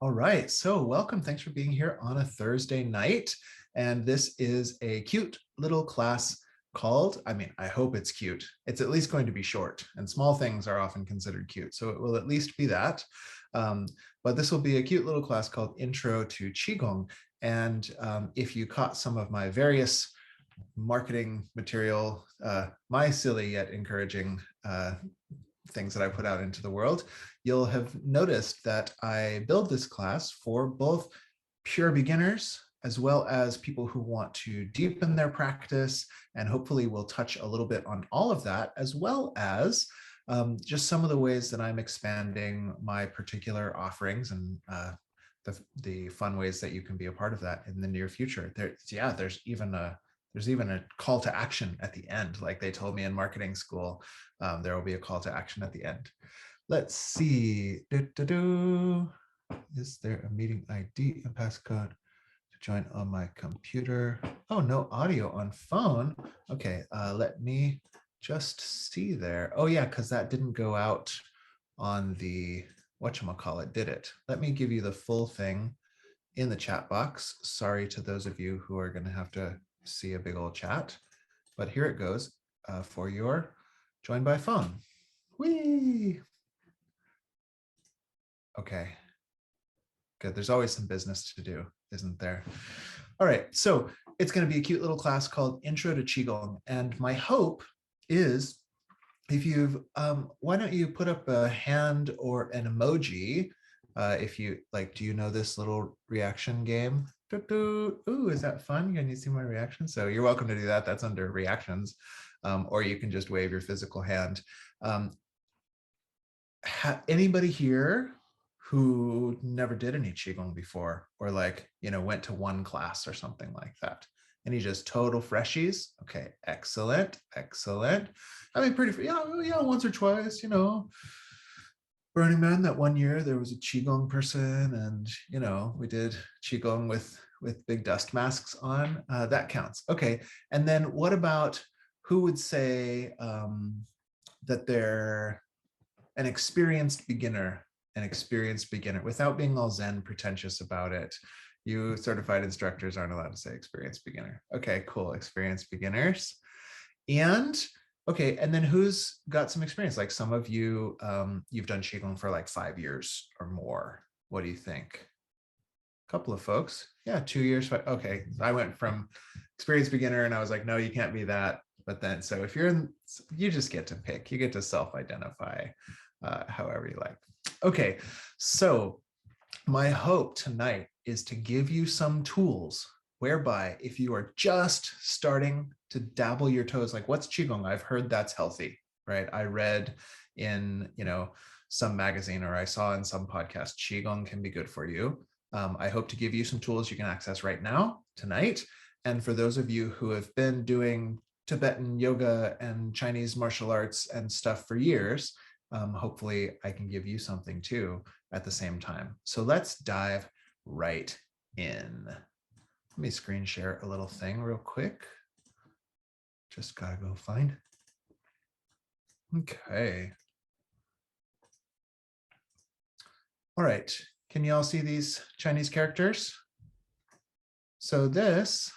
All right, so welcome. Thanks for being here on a Thursday night. And this is a cute little class called, I hope it's cute. It's at least going to be short, and small things are often considered cute. So it will at least be that. But this will be a cute little class called Intro to Qigong. And if you caught some of my various marketing material, my silly yet encouraging things that I put out into the world, you'll have noticed that I build this class for both pure beginners as well as people who want to deepen their practice, and hopefully we'll touch a little bit on all of that, as well as just some of the ways that I'm expanding my particular offerings and the fun ways that you can be a part of that in the near future. There's even a call to action at the end. Like they told me in marketing school, there will be a call to action at the end. Let's see. Is there a meeting ID and passcode to join on my computer? Oh, no audio on phone. Okay, let me just see there. Oh yeah, because that didn't go out on the whatchamacallit, did it? Let me give you the full thing in the chat box. Sorry to those of you who are going to have to see a big old chat, but here it goes for your join by phone. Whee! Okay, good. There's always some business to do, isn't there? All right, so it's going to be a cute little class called Intro to Qigong, and my hope is if you've, why don't you put up a hand or an emoji if you like. Do you know this little reaction game? Ooh, is that fun? Can you see my reaction? So you're welcome to do that. That's under reactions, or you can just wave your physical hand. Anybody here who never did any Qigong before, or went to one class or something like that? Any just total freshies? Okay, excellent, excellent. Once or twice, Burning Man, that one year there was a Qigong person, and we did Qigong with big dust masks on. That counts. Okay, and then what about who would say that they're an experienced beginner without being all Zen pretentious about it? You certified instructors aren't allowed to say experienced beginner. Okay, cool, experienced beginners. And okay, and then who's got some experience? Like some of you, you've done Qigong for like 5 years or more. What do you think? A couple of folks. Yeah, 2 years. Okay, I went from experienced beginner and I was like, no, you can't be that. But then, so if you just get to pick, you get to self-identify however you like. Okay, so my hope tonight is to give you some tools whereby if you are just starting to dabble your toes, like what's Qigong? I've heard that's healthy, right? I read in, some magazine, or I saw in some podcast, Qigong can be good for you. I hope to give you some tools you can access right now, tonight. And for those of you who have been doing Tibetan yoga and Chinese martial arts and stuff for years, hopefully I can give you something too at the same time. So let's dive right in. Let me screen share a little thing real quick. Just gotta go find. Okay. All right, can you all see these Chinese characters? So this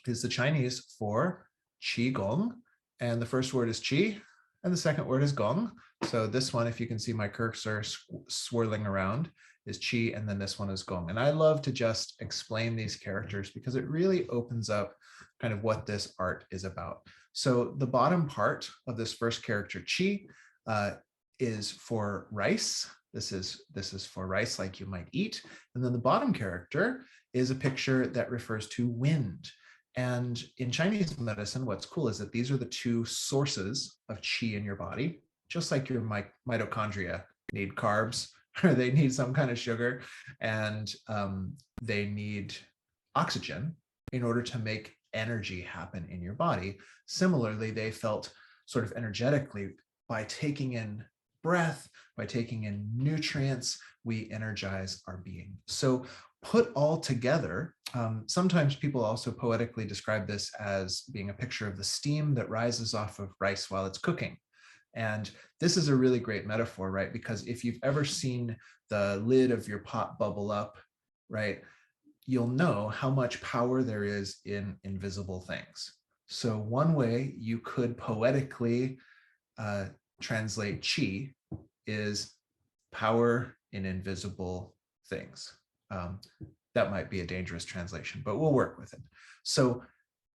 is the Chinese for Qigong, and the first word is Qi, and the second word is Gong. So this one, if you can see my cursor swirling around, is Qi, and then this one is Gong. And I love to just explain these characters because it really opens up kind of what this art is about. So the bottom part of this first character, Qi, is for rice. This is for rice like you might eat. And then the bottom character is a picture that refers to wind. And in Chinese medicine, what's cool is that these are the two sources of Qi in your body, just like your mitochondria need carbs, or they need some kind of sugar, and they need oxygen in order to make energy happen in your body. Similarly, they felt sort of energetically by taking in breath, by taking in nutrients, we energize our being. So put all together, sometimes people also poetically describe this as being a picture of the steam that rises off of rice while it's cooking. And this is a really great metaphor, right? Because if you've ever seen the lid of your pot bubble up, right, you'll know how much power there is in invisible things. So one way you could poetically translate qi is power in invisible things. That might be a dangerous translation, but we'll work with it. So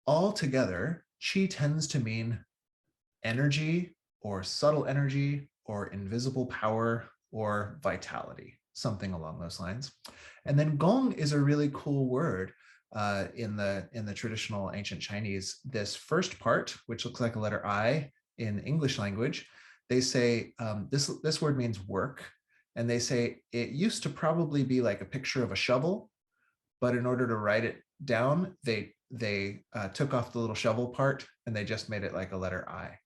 altogether, qi tends to mean energy or subtle energy or invisible power or vitality, something along those lines. And then gong is a really cool word in the traditional ancient Chinese. This first part, which looks like a letter I in English language, they say this word means work. And they say it used to probably be like a picture of a shovel, but in order to write it down, they took off the little shovel part and they just made it like a letter I.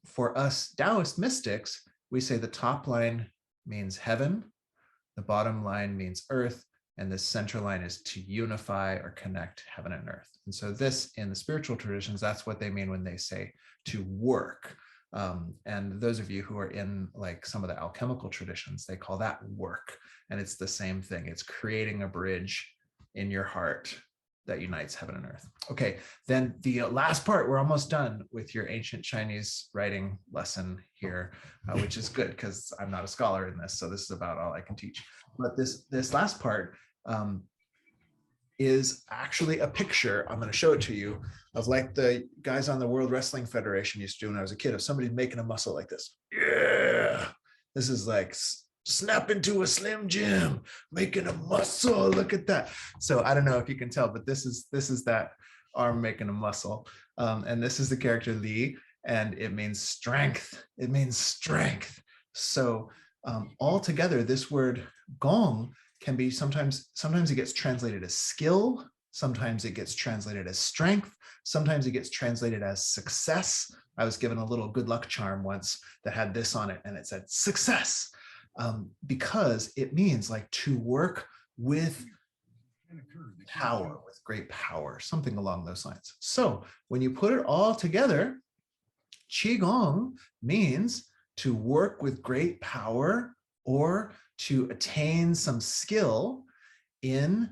For us Taoist mystics, we say the top line means heaven, the bottom line means earth, and the center line is to unify or connect heaven and earth. And so this, in the spiritual traditions, that's what they mean when they say to work. And those of you who are in like some of the alchemical traditions, they call that work. And it's the same thing. It's creating a bridge in your heart that unites heaven and earth. Okay, then the last part, we're almost done with your ancient Chinese writing lesson here, which is good because I'm not a scholar in this, so this is about all I can teach. But this last part is actually a picture, I'm going to show it to you, of like the guys on the World Wrestling Federation used to do when I was a kid, of somebody making a muscle like this. Yeah, this is like snap into a Slim Jim, making a muscle. Look at that. So I don't know if you can tell, but this is that arm making a muscle. And this is the character Li, and it means strength. It means strength. So altogether, this word gong can be sometimes it gets translated as skill. Sometimes it gets translated as strength. Sometimes it gets translated as success. I was given a little good luck charm once that had this on it, and it said success. Because it means like to work with power, with great power, something along those lines. So when you put it all together, Qigong means to work with great power or to attain some skill in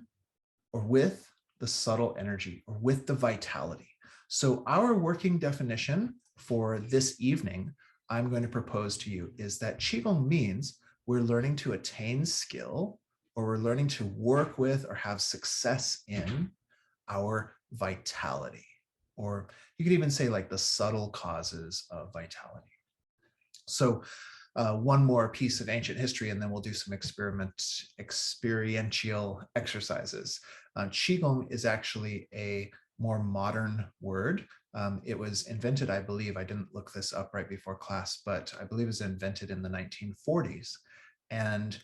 or with the subtle energy or with the vitality. So our working definition for this evening, I'm going to propose to you, is that Qigong means we're learning to attain skill, or we're learning to work with or have success in our vitality. Or you could even say like the subtle causes of vitality. So one more piece of ancient history, and then we'll do some experiential exercises. Qigong is actually a more modern word. It was invented, I believe, I didn't look this up right before class, but I believe it was invented in the 1940s. And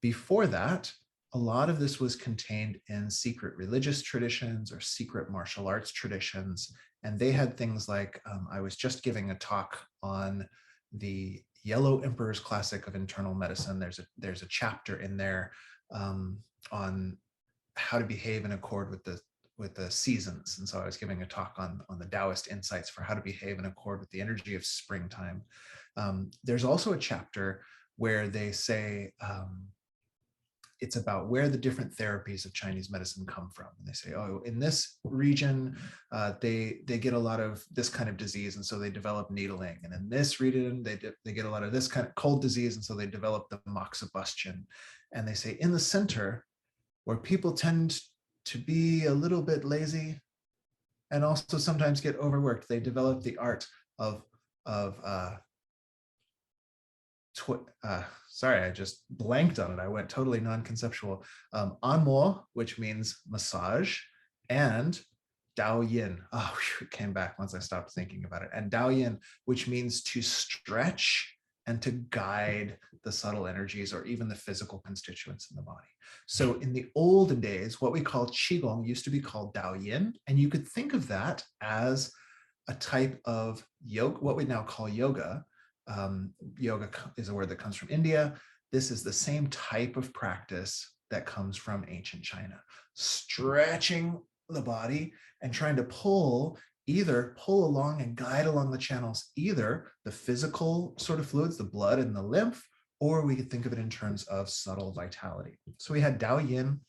before that, a lot of this was contained in secret religious traditions or secret martial arts traditions. And they had things like, I was just giving a talk on the Yellow Emperor's Classic of Internal Medicine. There's a chapter in there on how to behave in accord with the seasons. And so I was giving a talk on the Taoist insights for how to behave in accord with the energy of springtime. There's also a chapter where they say it's about where the different therapies of Chinese medicine come from. And they say, oh, in this region, they get a lot of this kind of disease, and so they develop needling. And in this region, they get a lot of this kind of cold disease, and so they develop the moxibustion. And they say in the center, where people tend to be a little bit lazy and also sometimes get overworked, they develop the art of sorry, I just blanked on it. I went totally non-conceptual. Anmo, which means massage, and Dao Yin. Oh, it came back once I stopped thinking about it. And Dao Yin, which means to stretch and to guide the subtle energies or even the physical constituents in the body. So in the olden days, what we call Qigong used to be called Dao Yin. And you could think of that as a type of yoga, what we now call yoga. Yoga is a word that comes from India. This is the same type of practice that comes from ancient China, stretching the body and trying to pull either pull along and guide along the channels, either the physical sort of fluids, the blood and the lymph, or we could think of it in terms of subtle vitality. So we had Dao Yin.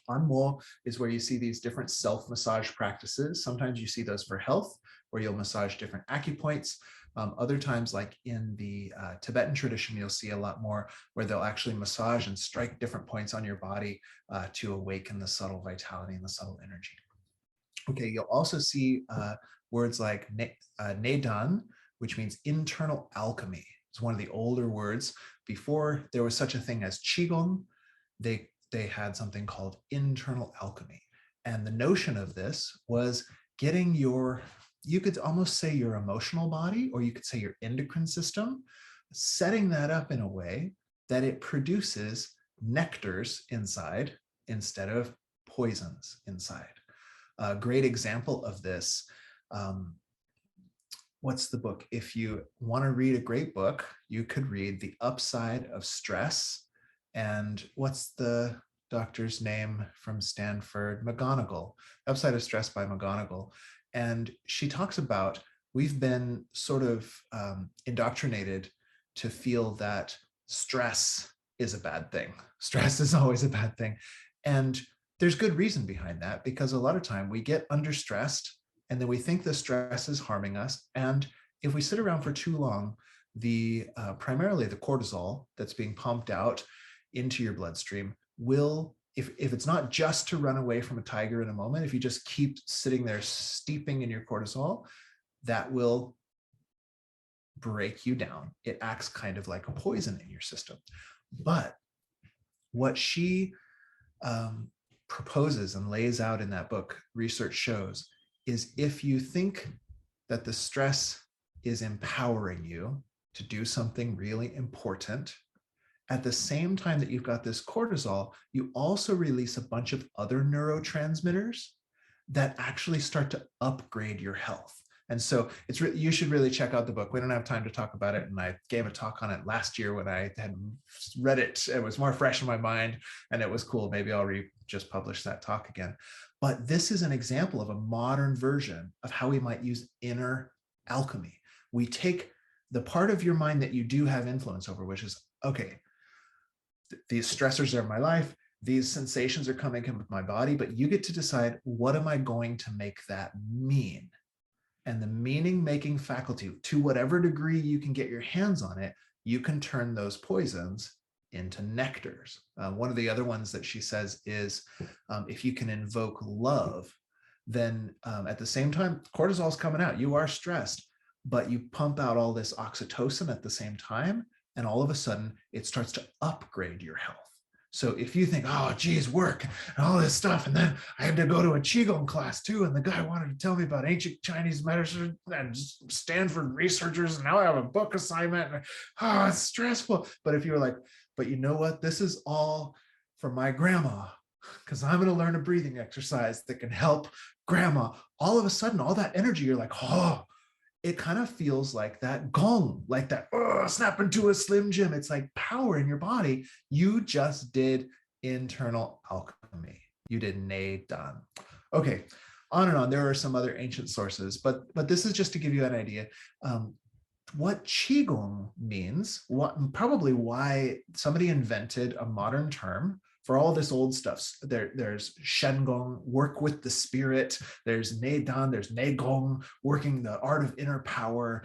Anmo is where you see these different self-massage practices. Sometimes you see those for health, where you'll massage different acupoints. Other times, like in the Tibetan tradition, you'll see a lot more where they'll actually massage and strike different points on your body to awaken the subtle vitality and the subtle energy. Okay, you'll also see words like Nedan, which means internal alchemy. It's one of the older words. Before there was such a thing as Qigong, they had something called internal alchemy. And the notion of this was getting your, you could almost say your emotional body, or you could say your endocrine system, setting that up in a way that it produces nectars inside instead of poisons inside. A great example of this, what's the book? If you want to read a great book, you could read The Upside of Stress. And what's the doctor's name from Stanford? McGonigal, Upside of Stress by McGonigal. And she talks about, we've been sort of indoctrinated to feel that stress is a bad thing. Stress is always a bad thing. And there's good reason behind that, because a lot of time we get under stressed and then we think the stress is harming us. And if we sit around for too long, primarily the cortisol that's being pumped out into your bloodstream will, if it's not just to run away from a tiger in a moment, if you just keep sitting there steeping in your cortisol, that will break you down. It acts kind of like a poison in your system. But what she proposes and lays out in that book, research shows, is if you think that the stress is empowering you to do something really important, at the same time that you've got this cortisol, you also release a bunch of other neurotransmitters that actually start to upgrade your health. And so you should really check out the book. We don't have time to talk about it. And I gave a talk on it last year when I had read it. It was more fresh in my mind and it was cool. Maybe I'll just publish that talk again. But this is an example of a modern version of how we might use inner alchemy. We take the part of your mind that you do have influence over, which is, okay, these stressors are in my life, these sensations are coming in with my body, but you get to decide, what am I going to make that mean? And the meaning-making faculty, to whatever degree you can get your hands on it, you can turn those poisons into nectars. One of the other ones that she says is, if you can invoke love, then at the same time, cortisol is coming out. You are stressed, but you pump out all this oxytocin at the same time, and all of a sudden, it starts to upgrade your health. So if you think, oh, geez, work and all this stuff, and then I had to go to a Qigong class too, and the guy wanted to tell me about ancient Chinese medicine and Stanford researchers, and now I have a book assignment, and it's stressful. But if you were like, but you know what, this is all for my grandma, because I'm going to learn a breathing exercise that can help grandma, all of a sudden, all that energy, you're like, oh, it kind of feels like that gong, like that snap into a Slim Jim. It's like power in your body. You just did internal alchemy. You did Nedan. Okay, on and on. There are some other ancient sources, but this is just to give you an idea. What Qigong means, probably why somebody invented a modern term for all this old stuff. There's Shengong, work with the spirit. There's Nedan, there's Negong, working the art of inner power.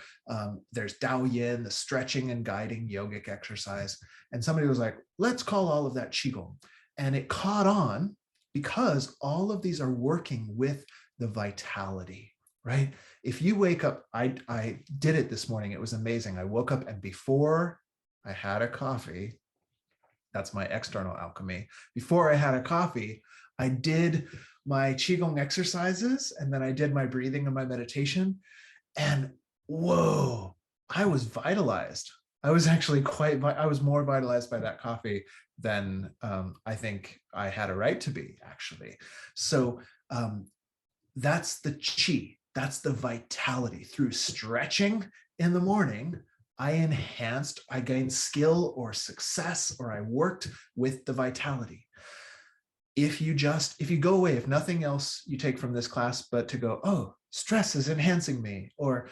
There's Dao Yin, the stretching and guiding yogic exercise. And somebody was like, let's call all of that Qigong. And it caught on because all of these are working with the vitality, right? If you wake up, I did it this morning. It was amazing. I woke up and before I had a coffee, that's my external alchemy. Before I had a coffee, I did my Qigong exercises and then I did my breathing and my meditation. And whoa, I was vitalized. I was actually I was more vitalized by that coffee than I think I had a right to be, actually. So that's the Qi, that's the vitality. Through stretching in the morning, I gained skill or success, or I worked with the vitality. If you go away, if nothing else you take from this class, but to go, oh, stress is enhancing me, or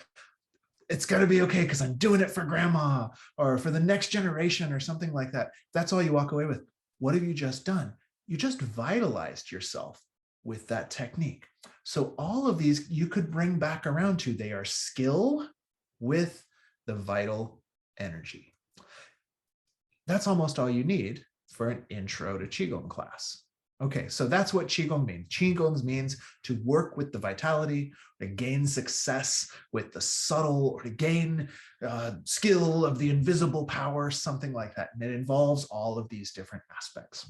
it's going to be okay because I'm doing it for grandma or for the next generation or something like that. That's all you walk away with. What have you just done? You just vitalized yourself with that technique. So all of these you could bring back around to, they are skill with the vital energy. That's almost all you need for an intro to Qigong class. Okay, so that's what Qigong means. Qigong means to work with the vitality, to gain success with the subtle, or to gain skill of the invisible power, something like that. And it involves all of these different aspects.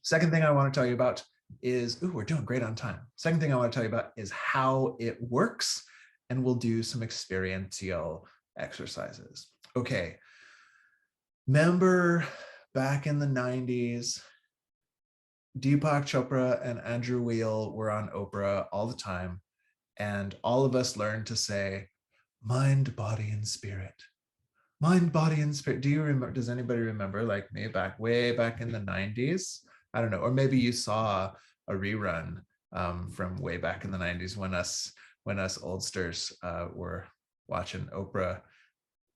Second thing I want to tell you about is, we're doing great on time. Second thing I want to tell you about is how it works, and we'll do some experiential exercises. Okay, remember back in the 90s, Deepak Chopra and Andrew Weil were on Oprah all the time, and all of us learned to say, mind, body, and spirit. Mind, body, and spirit. Do you remember? Does anybody remember, like me, way back in the 90s? I don't know. Or maybe you saw a rerun from way back in the 90s when us oldsters were watching Oprah.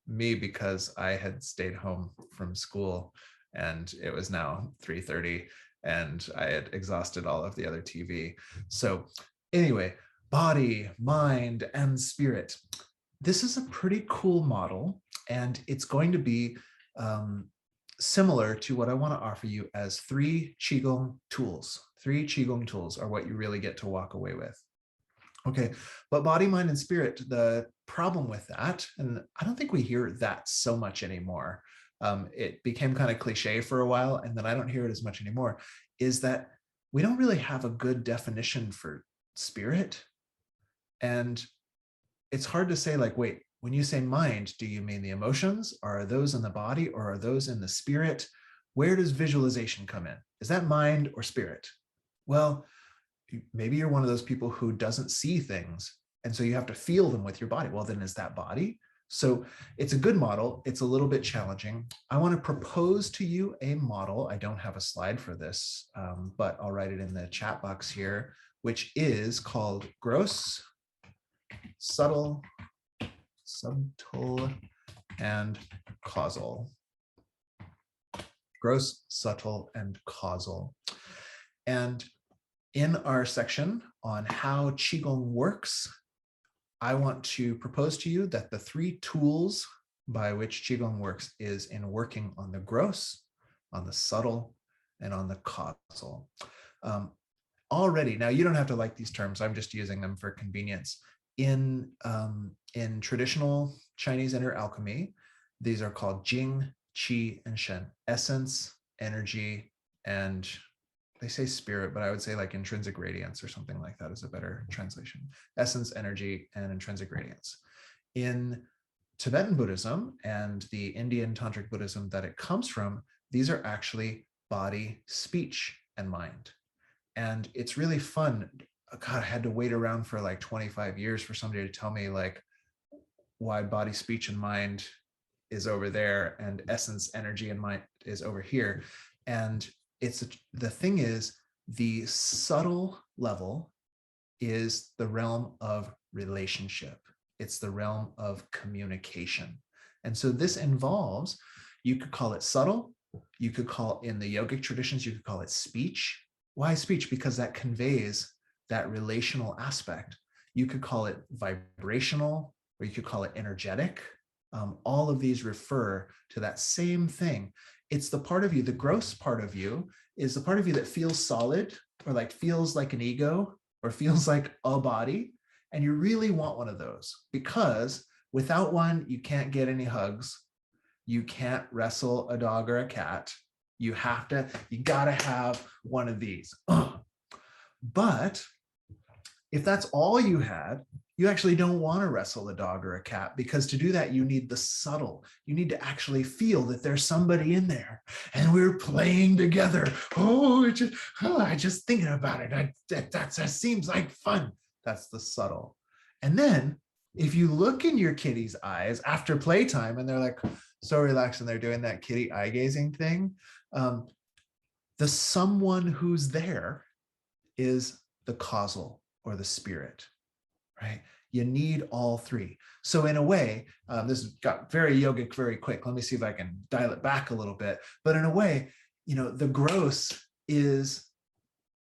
Me, because I had stayed home from school and it was now 3:30 and I had exhausted all of the other TV. So anyway, body, mind, and spirit. This is a pretty cool model, and it's going to be similar to what I want to offer you as 3 Qigong tools. 3 Qigong tools are what you really get to walk away with. Okay, but body, mind, and spirit, the problem with that, and I don't think we hear that so much anymore, it became kind of cliche for a while, and then I don't hear it as much anymore, is that we don't really have a good definition for spirit. And it's hard to say, like, wait, when you say mind, do you mean the emotions? Or are those in the body, or are those in the spirit? Where does visualization come in? Is that mind or spirit? Well, maybe you're one of those people who doesn't see things, and so you have to feel them with your body. Well, then is that body? So it's a good model. It's a little bit challenging. I want to propose to you a model. I don't have a slide for this, but I'll write it in the chat box here, which is called gross, subtle, and causal. Gross, subtle, and causal. And in our section on how Qigong works, I want to propose to you that the 3 tools by which Qigong works is in working on the gross, on the subtle, and on the causal. Already, now you don't have to like these terms, I'm just using them for convenience. In traditional Chinese inner alchemy, these are called Jing, Qi, and Shen. Essence, energy, and they say spirit, but I would say like intrinsic radiance or something like that is a better translation. Essence, energy, and intrinsic radiance. In Tibetan Buddhism and the Indian Tantric Buddhism that it comes from, these are actually body, speech, and mind. And it's really fun. God, I had to wait around for like 25 years for somebody to tell me like why body, speech, and mind is over there and essence, energy, and mind is over here. And the thing is, the subtle level is the realm of relationship. It's the realm of communication. And so this involves, you could call it subtle, you could call, in the yogic traditions, you could call it speech. Why speech? Because that conveys that relational aspect. You could call it vibrational, or you could call it energetic. All of these refer to that same thing. It's the part of you, the gross part of you is the part of you that feels solid, or like feels like an ego, or feels like a body. And you really want one of those, because without one, you can't get any hugs. You can't wrestle a dog or a cat. You gotta have one of these. But if that's all you had, you actually don't want to wrestle a dog or a cat, because to do that, you need the subtle. You need to actually feel that there's somebody in there and we're playing together. I just thinking about it. That seems like fun. That's the subtle. And then if you look in your kitty's eyes after playtime and they're like so relaxed and they're doing that kitty eye gazing thing, the someone who's there is the causal, or the spirit. right? You need all three. So in a way, this got very yogic very quick. Let me see if I can dial it back a little bit. But in a way, the gross is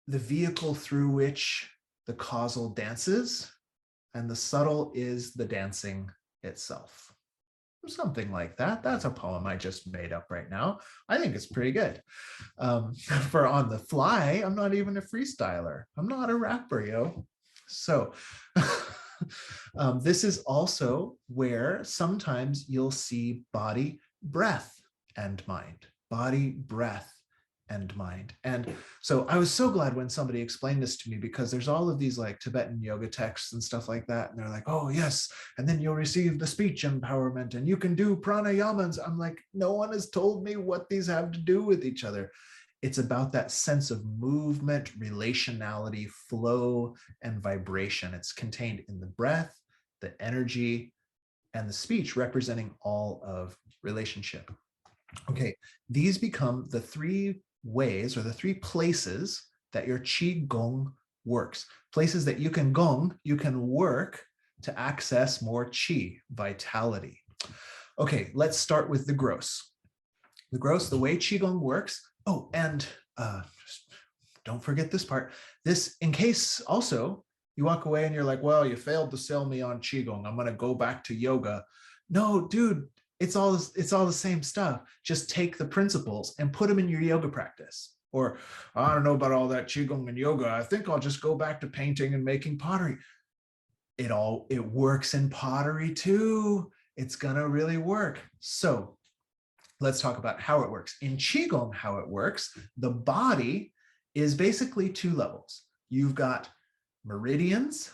the vehicle through which the causal dances, and the subtle is the dancing itself. Something like that. That's a poem I just made up right now. I think it's pretty good. For on the fly, I'm not even a freestyler. I'm not a rapper, yo. So this is also where sometimes you'll see body, breath, and mind. Body, breath, and mind. And so I was so glad when somebody explained this to me, because there's all of these like Tibetan yoga texts and stuff like that. And they're like, oh yes, and then you'll receive the speech empowerment and you can do pranayamas. I'm like, no one has told me what these have to do with each other. It's about that sense of movement, relationality, flow, and vibration. It's contained in the breath, the energy, and the speech, representing all of relationship. Okay, these become the three ways or the three places that your Qigong works. Places that you can gong, you can work to access more Qi, vitality. Okay, let's start with the gross. The gross, the way Qigong works. Oh, and don't forget this part. This, in case also you walk away and you're like, well, you failed to sell me on Qigong. I'm going to go back to yoga. No, dude, it's all the same stuff. Just take the principles and put them in your yoga practice. Or I don't know about all that Qigong and yoga. I think I'll just go back to painting and making pottery. It works in pottery too. It's gonna really work. So let's talk about how it works. In Qigong, how it works, the body is basically two levels. You've got meridians,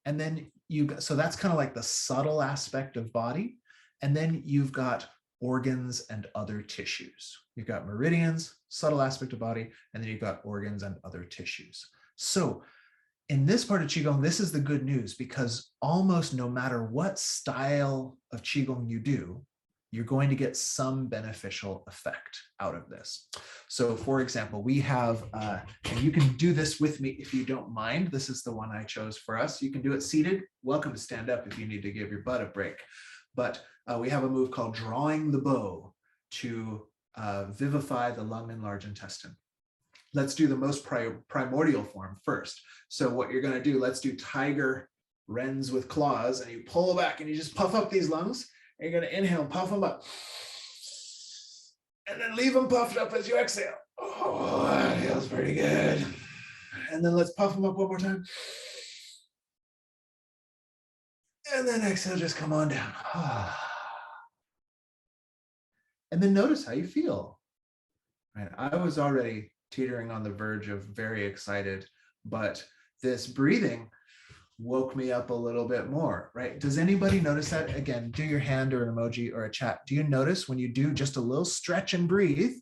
and then so that's kind of like the subtle aspect of body. And then you've got organs and other tissues. You've got meridians, subtle aspect of body, and then you've got organs and other tissues. So in this part of Qigong, this is the good news, because almost no matter what style of Qigong you do, you're going to get some beneficial effect out of this. So for example, we have, and you can do this with me if you don't mind. This is the one I chose for us. You can do it seated. Welcome to stand up if you need to give your butt a break. But we have a move called drawing the bow to vivify the lung and large intestine. Let's do the most primordial form first. So what you're going to do, let's do tiger wrens with claws, and you pull back and you just puff up these lungs. And you're going to inhale and puff them up. And then leave them puffed up as you exhale. Oh, that feels pretty good. And then let's puff them up one more time. And then exhale, just come on down. And then notice how you feel. Right? I was already teetering on the verge of very excited, but this breathing woke me up a little bit more, right? Does anybody notice that? Again, do your hand or an emoji or a chat. Do you notice when you do just a little stretch and breathe,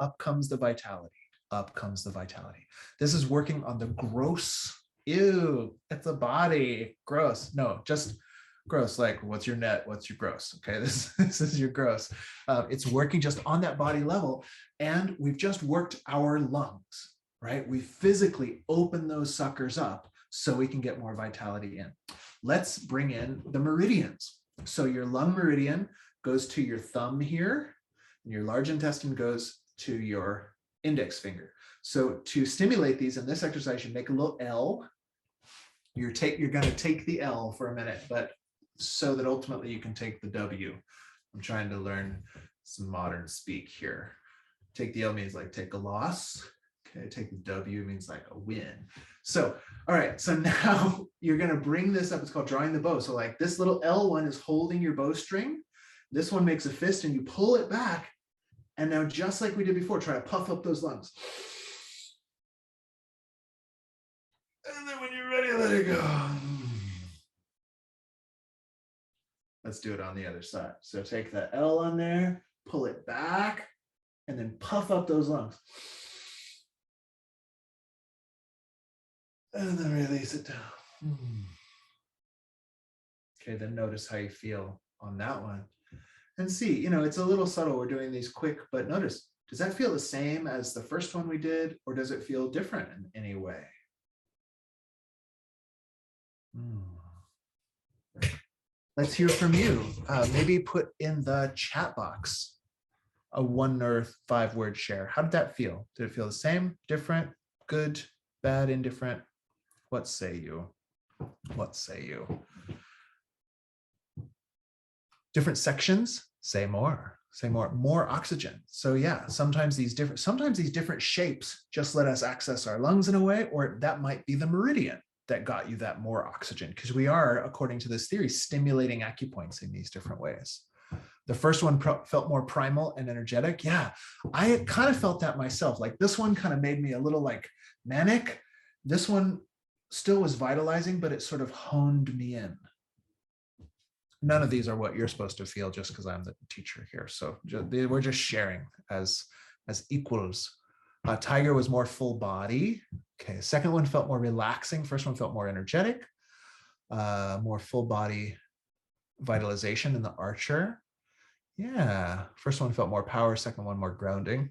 up comes the vitality, up comes the vitality. This is working on the gross. Ew, it's a body, gross. No, just gross, like what's your net, what's your gross? Okay, this is your gross. It's working just on that body level, and we've just worked our lungs, right? We physically open those suckers up so we can get more vitality in. Let's bring in the meridians. So your lung meridian goes to your thumb here, and your large intestine goes to your index finger. So to stimulate these in this exercise, you make a little L. You're going to take the L for a minute, but so that ultimately you can take the W. I'm trying to learn some modern speak here. Take the L means like take a loss. Okay, take the W means like a win. So, all right, so now you're going to bring this up. It's called drawing the bow. So like this little L one is holding your bowstring. This one makes a fist and you pull it back. And now just like we did before, try to puff up those lungs. And then when you're ready, let it go. Let's do it on the other side. So take that L on there, pull it back, and then puff up those lungs. And then release it down. Okay, then notice how you feel on that one. And see, it's a little subtle. We're doing these quick, but notice, does that feel the same as the first one we did, or does it feel different in any way? Mm. Let's hear from you. Maybe put in the chat box a 1 or 5 word share. How did that feel? Did it feel the same, different, good, bad, indifferent? What say you? What say you? Different sections, say more. Say more oxygen. So yeah, sometimes these different shapes just let us access our lungs in a way, or that might be the meridian that got you that more oxygen, because we are, according to this theory, stimulating acupoints in these different ways. The first one felt more primal and energetic. Yeah, I kind of felt that myself. Like this one kind of made me a little like manic. This one still was vitalizing, but it sort of honed me in. None of these are what you're supposed to feel just because I'm the teacher here. So we're just sharing as equals. Tiger was more full body. Okay, second one felt more relaxing. First one felt more energetic, more full body vitalization in the archer. Yeah, first one felt more power, second one more grounding,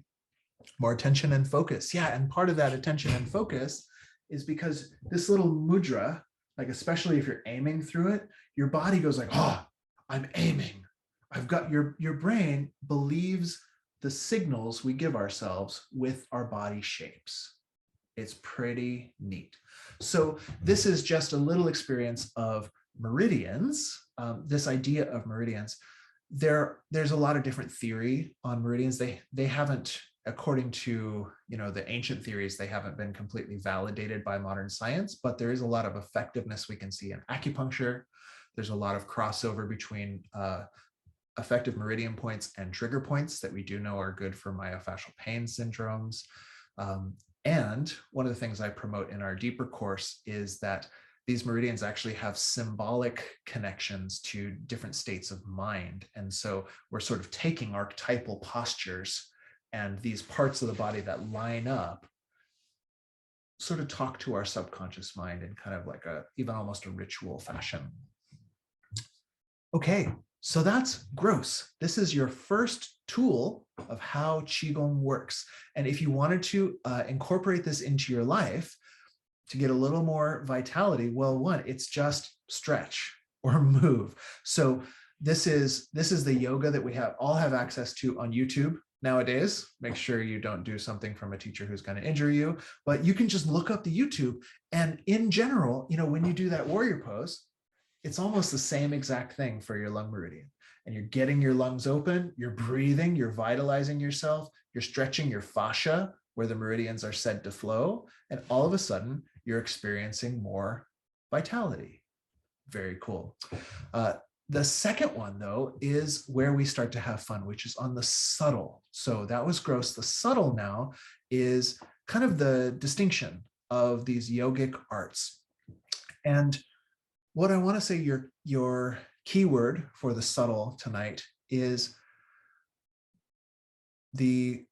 more attention and focus. Yeah, and part of that attention and focus is because this little mudra, like especially if you're aiming through it, your body goes like, oh, I'm aiming. I've got your brain believes the signals we give ourselves with our body shapes. It's pretty neat. So this is just a little experience of meridians, this idea of meridians. There's a lot of different theory on meridians. They haven't, according to the ancient theories, they haven't been completely validated by modern science, but there is a lot of effectiveness we can see in acupuncture. There's a lot of crossover between effective meridian points and trigger points that we do know are good for myofascial pain syndromes. And one of the things I promote in our deeper course is that these meridians actually have symbolic connections to different states of mind. And so we're sort of taking archetypal postures and these parts of the body that line up sort of talk to our subconscious mind in kind of like even almost a ritual fashion. Okay, so that's gross. This is your first tool of how Qigong works. And if you wanted to incorporate this into your life to get a little more vitality, well, one, it's just stretch or move. So this is the yoga that we all have access to on YouTube nowadays. Make sure you don't do something from a teacher who's going to injure you, but you can just look up the YouTube. And in general, when you do that warrior pose, it's almost the same exact thing for your lung meridian. And you're getting your lungs open, you're breathing, you're vitalizing yourself, you're stretching your fascia where the meridians are said to flow. And all of a sudden, you're experiencing more vitality. Very cool. The second one, though, is where we start to have fun, which is on the subtle. So that was gross. The subtle now is kind of the distinction of these yogic arts. And what I want to say your keyword for the subtle tonight is the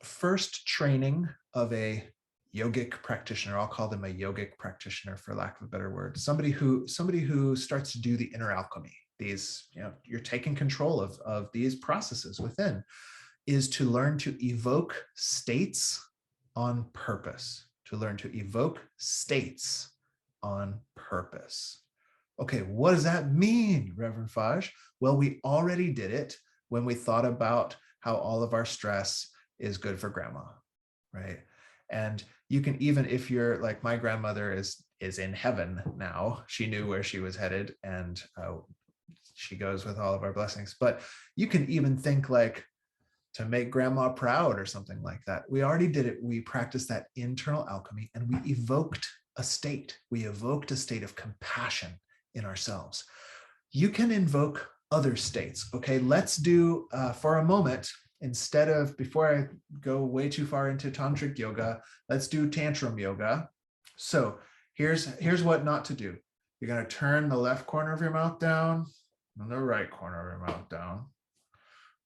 first training of a yogic practitioner. I'll call them a yogic practitioner for lack of a better word. Somebody who starts to do the inner alchemy. These, you're taking control of these processes within, is to learn to evoke states on purpose. To learn to evoke states on purpose. Okay, what does that mean, Reverend Faj? Well, we already did it when we thought about how all of our stress is good for grandma, right? And you can, even if you're like, my grandmother is in heaven now, she knew where she was headed, and she goes with all of our blessings. But you can even think like, to make grandma proud or something like that. We already did it. We practiced that internal alchemy, and we evoked a state. We evoked a state of compassion in ourselves. You can invoke other states. Okay, let's do for a moment, instead of, before I go way too far into Tantric Yoga, let's do Tantrum Yoga. So here's what not to do. You're going to turn the left corner of your mouth down and the right corner of your mouth down.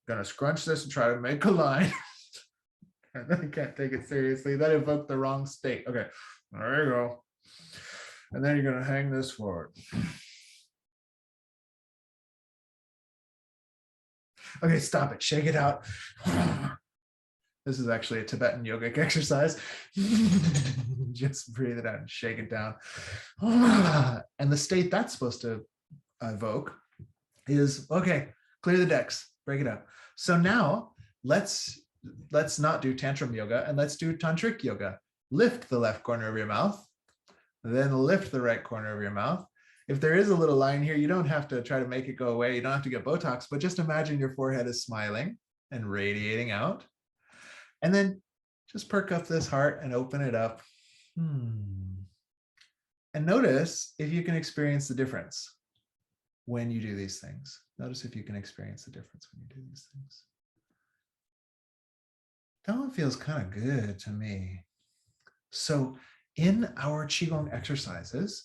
Going to scrunch this and try to make a line. And then I can't take it seriously. That evoked the wrong state. Okay, there you go. And then you're going to hang this forward. Okay, stop it. Shake it out. This is actually a Tibetan yogic exercise. Just breathe it out and shake it down. And the state that's supposed to evoke is, okay, clear the decks, break it up. So now let's not do Tantrum Yoga, and let's do Tantric Yoga. Lift the left corner of your mouth, then lift the right corner of your mouth. If there is a little line here, you don't have to try to make it go away. You don't have to get Botox, but just imagine your forehead is smiling and radiating out. And then just perk up this heart and open it up. And notice if you can experience the difference when you do these things. Notice if you can experience the difference when you do these things. That one feels kind of good to me. So in our Qigong exercises,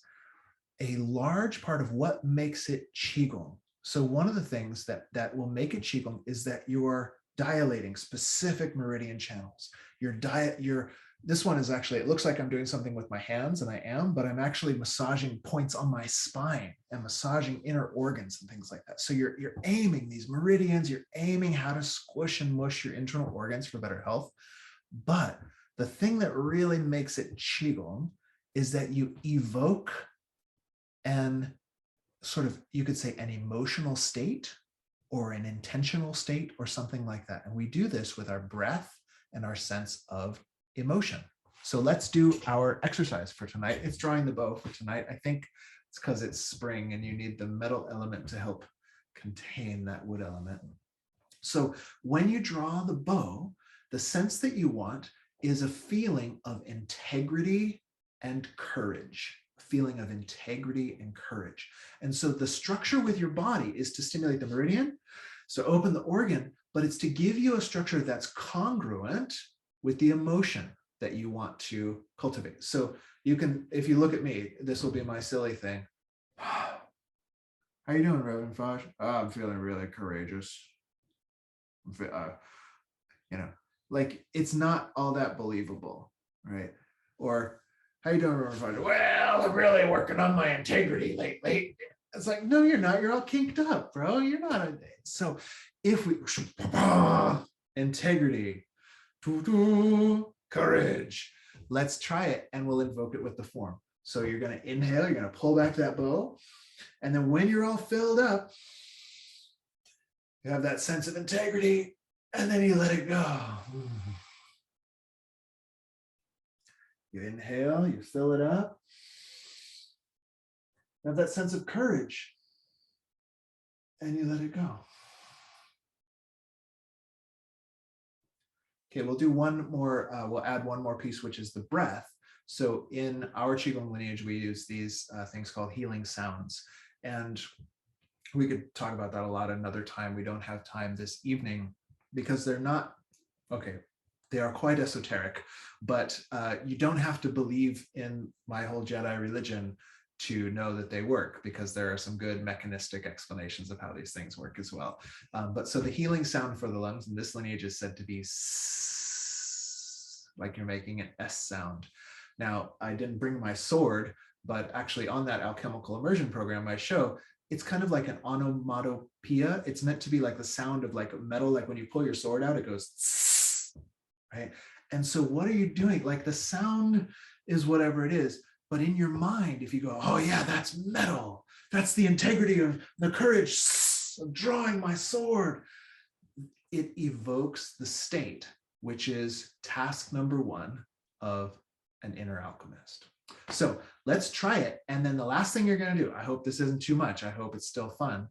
a large part of what makes it Qigong. So one of the things that will make it Qigong is that you're dilating specific meridian channels. This one is actually, it looks like I'm doing something with my hands, and I am, but I'm actually massaging points on my spine and massaging inner organs and things like that. So you're aiming these meridians, you're aiming how to squish and mush your internal organs for better health. But the thing that really makes it Qigong is that you evoke an sort of, you could say, an emotional state or an intentional state or something like that. And we do this with our breath and our sense of emotion. So let's do our exercise for tonight. It's drawing the bow for tonight. I think it's because it's spring and you need the metal element to help contain that wood element. So when you draw the bow, the sense that you want is a feeling of integrity and courage. Feeling of integrity and courage. And so the structure with your body is to stimulate the meridian, so open the organ, but it's to give you a structure that's congruent with the emotion that you want to cultivate. So you can, if you look at me, this will be my silly thing. How you doing, Reverend Fosh? Oh, I'm feeling really courageous. Like it's not all that believable, right? Or how you doing, Reverend Fosh? Well, I'm really working on my integrity lately. It's like, no, you're not. You're all kinked up, bro. You're not. So if we integrity, courage, let's try it, and we'll invoke it with the form. So you're going to inhale, you're going to pull back that bow, and then when you're all filled up, you have that sense of integrity, and then you let it go. You inhale, you fill it up. You have that sense of courage, and you let it go. Okay, we'll do one more, we'll add one more piece, which is the breath. So in our Qigong lineage, we use these things called healing sounds. And we could talk about that a lot another time. We don't have time this evening because they're not, okay, they are quite esoteric, but you don't have to believe in my whole Jedi religion to know that they work, because there are some good mechanistic explanations of how these things work as well. But so the healing sound for the lungs in this lineage is said to be like you're making an S sound. Now, I didn't bring my sword, but actually on that Alchemical Immersion program I show, it's kind of like an onomatopoeia. It's meant to be like the sound of like metal, like when you pull your sword out, it goes, right? And so what are you doing? Like the sound is whatever it is. But in your mind, if you go, oh yeah, that's metal, that's the integrity of the courage of drawing my sword, it evokes the state, which is task number one of an inner alchemist. So let's try it. And then the last thing you're going to do, I hope this isn't too much, I hope it's still fun.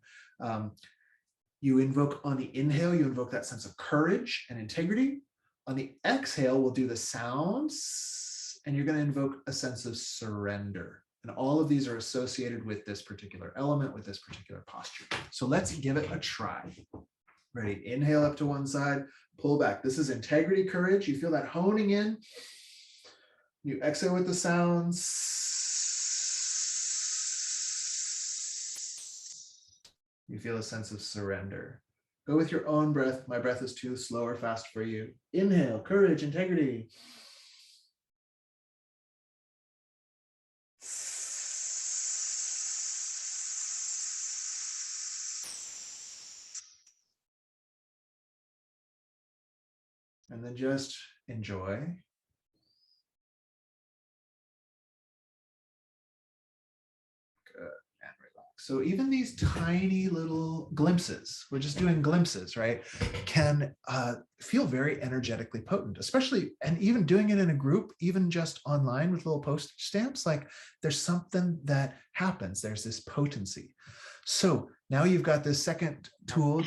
You invoke on the inhale, you invoke that sense of courage and integrity. On the exhale, we'll do the sounds, and you're going to invoke a sense of surrender. And all of these are associated with this particular element, with this particular posture. So let's give it a try. Ready? Inhale up to one side, pull back. This is integrity, courage. You feel that honing in. You exhale with the sounds. You feel a sense of surrender. Go with your own breath. My breath is too slow or fast for you. Inhale, courage, integrity. And then just enjoy. Good. And relax. So even these tiny little glimpses, we're just doing glimpses, right, can feel very energetically potent, especially, and even doing it in a group, even just online with little postage stamps, like there's something that happens. There's this potency. So now you've got this second tool.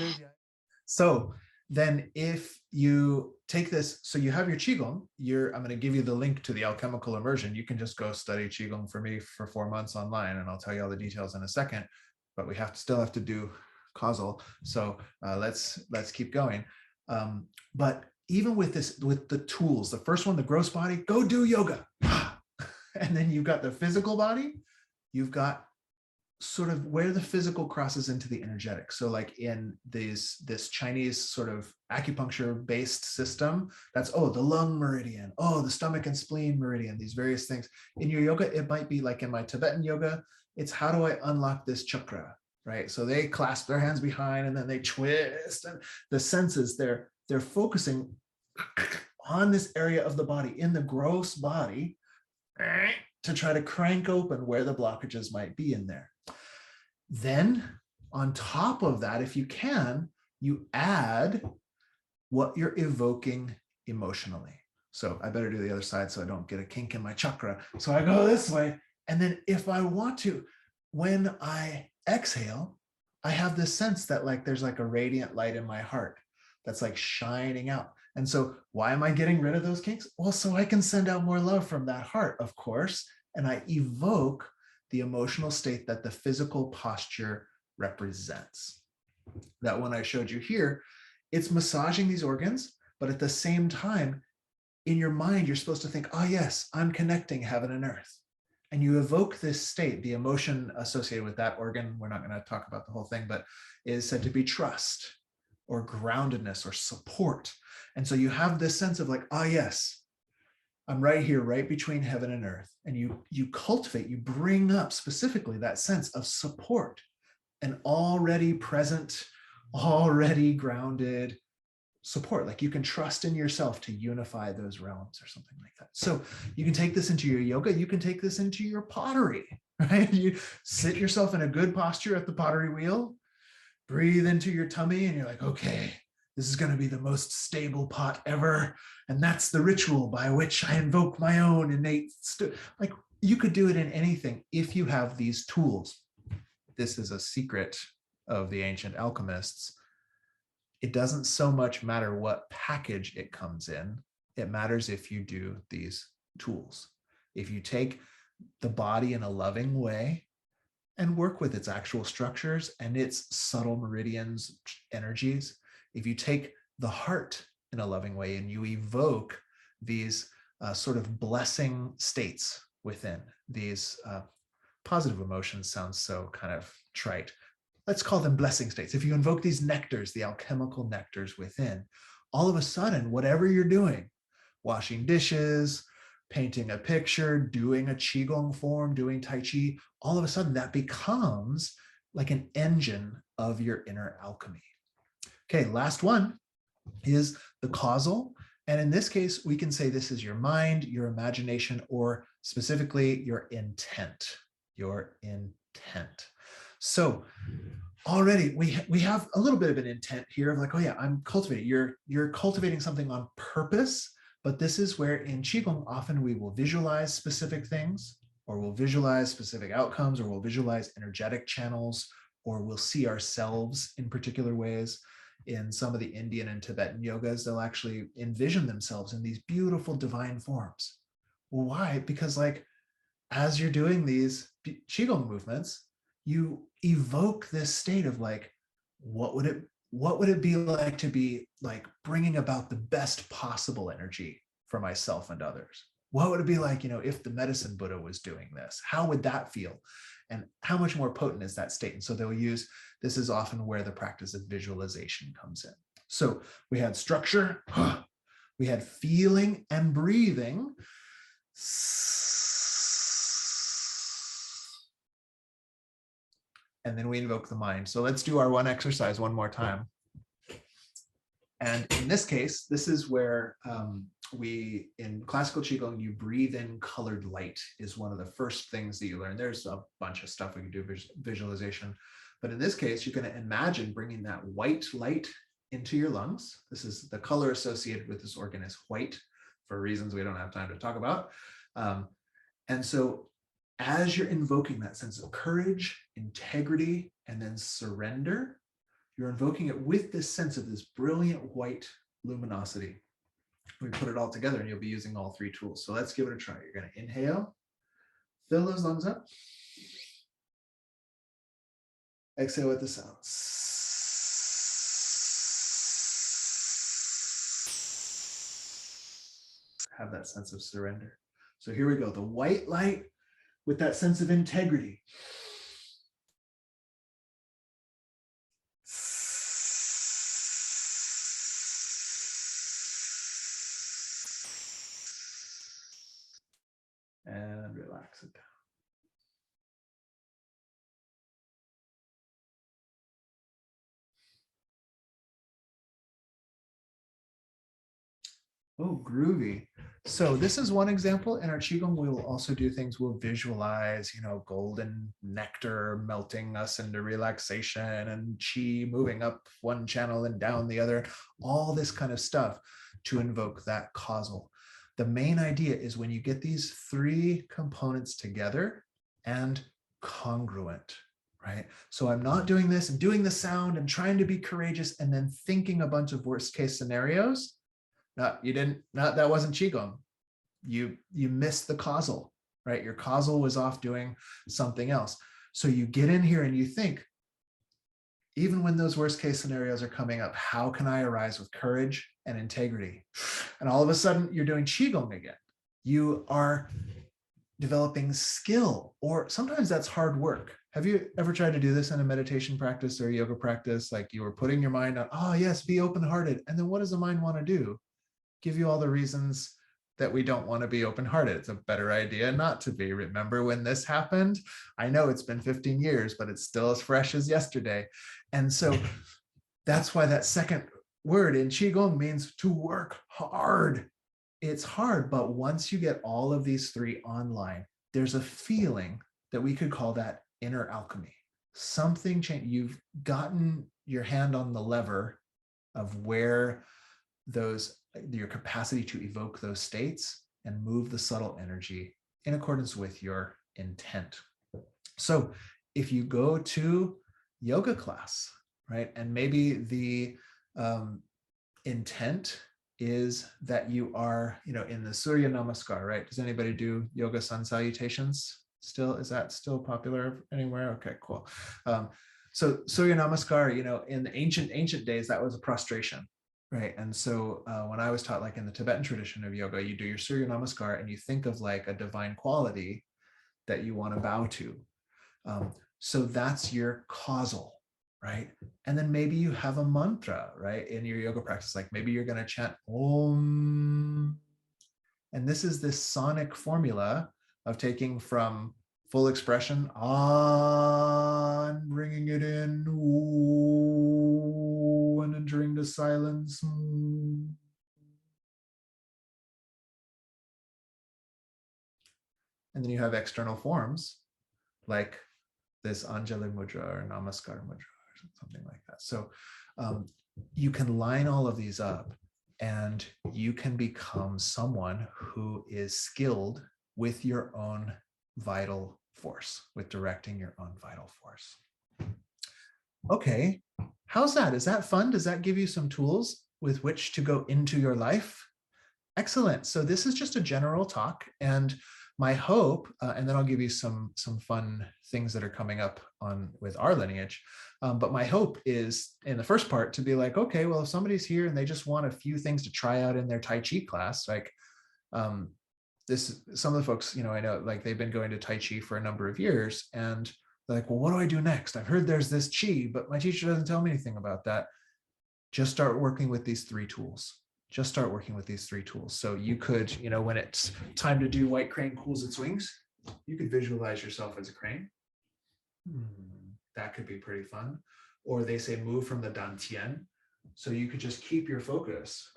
So then if you take this, so you have your Qigong, I'm going to give you the link to the Alchemical Immersion. You can just go study Qigong for me for 4 months online, and I'll tell you all the details in a second, but we still have to do Causal. So let's keep going. But even with this, with the tools, the first one, the gross body, go do yoga. And then you've got the physical body, you've got sort of where the physical crosses into the energetic. So like in this Chinese sort of acupuncture based system, that's, oh, the lung meridian, oh, the stomach and spleen meridian, these various things. In your yoga, it might be like in my Tibetan yoga, it's how do I unlock this chakra, right? So they clasp their hands behind and then they twist, and the senses, they're focusing on this area of the body, in the gross body, to try to crank open where the blockages might be in there. Then on top of that, if you can, you add what you're evoking emotionally. So I better do the other side so I don't get a kink in my chakra. So I go this way. And then if I want to, when I exhale, I have this sense that like there's like a radiant light in my heart that's like shining out. And so why am I getting rid of those kinks? Well, so I can send out more love from that heart, of course. And I evoke the emotional state that the physical posture represents. That one I showed you here, it's massaging these organs, but at the same time, in your mind, you're supposed to think, oh yes, I'm connecting heaven and earth. And you evoke this state, the emotion associated with that organ, we're not going to talk about the whole thing, but is said to be trust or groundedness or support. And so you have this sense of like, oh yes, I'm right here, right between heaven and earth. And you cultivate, you bring up specifically that sense of support, an already present, already grounded support. Like you can trust in yourself to unify those realms or something like that. So you can take this into your yoga, you can take this into your pottery, right? You sit yourself in a good posture at the pottery wheel, breathe into your tummy, and you're like, okay, this is going to be the most stable pot ever. And that's the ritual by which I invoke my own innate, like you could do it in anything if you have these tools. This is a secret of the ancient alchemists. It doesn't so much matter what package it comes in. It matters if you do these tools. If you take the body in a loving way and work with its actual structures and its subtle meridians, energies, if you take the heart in a loving way and you evoke these sort of blessing states within, these positive emotions sounds so kind of trite. Let's call them blessing states. If you invoke these nectars, the alchemical nectars within, all of a sudden, whatever you're doing, washing dishes, painting a picture, doing a Qigong form, doing Tai Chi, all of a sudden that becomes like an engine of your inner alchemy. Okay, last one is the causal. And in this case, we can say this is your mind, your imagination, or specifically your intent, your intent. So already we have a little bit of an intent here of like, oh yeah, I'm cultivating. You're cultivating something on purpose, but this is where in Qigong, often we will visualize specific things, or we'll visualize specific outcomes, or we'll visualize energetic channels, or we'll see ourselves in particular ways. In some of the Indian and Tibetan yogas, they'll actually envision themselves in these beautiful divine forms. Well, why? Because like, as you're doing these Qigong movements, you evoke this state of like, what would it be like to be like bringing about the best possible energy for myself and others? What would it be like, if the medicine Buddha was doing this? How would that feel? And how much more potent is that state? And so they'll use, this is often where the practice of visualization comes in. So we had structure, we had feeling and breathing. And then we invoke the mind. So let's do our one exercise one more time. And in this case, this is where in classical Qigong, you breathe in colored light is one of the first things that you learn. There's a bunch of stuff we can do visualization. But in this case, you're going to imagine bringing that white light into your lungs. This is the color associated with this organ is white for reasons we don't have time to talk about. And so as you're invoking that sense of courage, integrity, and then surrender, you're invoking it with this sense of this brilliant white luminosity. We put it all together and you'll be using all three tools. So let's give it a try. You're going to inhale, fill those lungs up. Exhale with the sounds. Have that sense of surrender. So here we go. The white light with that sense of integrity. And relax it down. Oh, groovy. So this is one example. In our Qigong, we will also do things, we'll visualize, golden nectar melting us into relaxation and Qi moving up one channel and down the other, all this kind of stuff to invoke that causal. The main idea is when you get these three components together and congruent, right? So I'm not doing this and doing the sound and trying to be courageous and then thinking a bunch of worst case scenarios. That wasn't Qigong. You missed the causal, right? Your causal was off doing something else. So you get in here and you think, even when those worst case scenarios are coming up, how can I arise with courage and integrity? And all of a sudden you're doing Qigong again. You are developing skill, or sometimes that's hard work. Have you ever tried to do this in a meditation practice or a yoga practice? Like you were putting your mind on, oh yes, be open-hearted. And then what does the mind want to do? Give you all the reasons that we don't want to be open-hearted. It's a better idea not to be. Remember when this happened? I know it's been 15 years, but it's still as fresh as yesterday. And so that's why that second word in Qigong means to work hard. It's hard, but once you get all of these three online, there's a feeling that we could call that inner alchemy. Something changed. You've gotten your hand on the lever of where your capacity to evoke those states and move the subtle energy in accordance with your intent. So if you go to yoga class, right, and maybe the intent is that you are, in the Surya Namaskar, right? Does anybody do yoga sun salutations still? Is that still popular anywhere? Okay, cool. So Surya Namaskar, in the ancient days, that was a prostration. Right. And so when I was taught, like in the Tibetan tradition of yoga, you do your Surya Namaskar and you think of like a divine quality that you want to bow to. So that's your causal, right? And then maybe you have a mantra, right? In your yoga practice, like maybe you're going to chant Om. And this is this sonic formula of taking from full expression on, bringing it in, ooh, and entering the silence. And then you have external forms like this Anjali Mudra or Namaskar Mudra or something like that. So you can line all of these up and you can become someone who is skilled with your own vital force, with directing your own vital force. Okay, how's that? Is that fun? Does that give you some tools with which to go into your life? Excellent. So this is just a general talk, and my hope, and then I'll give you some fun things that are coming up with our lineage. But my hope is in the first part to be like, okay, well, if somebody's here and they just want a few things to try out in their Tai Chi class, like some of the folks, I know, like they've been going to Tai Chi for a number of years and they're like, well, what do I do next? I've heard there's this Chi, but my teacher doesn't tell me anything about that. Just start working with these three tools. Just start working with these three tools. So you could, when it's time to do white crane cools its wings, you could visualize yourself as a crane. That could be pretty fun. Or they say move from the dantian, So you could just keep your focus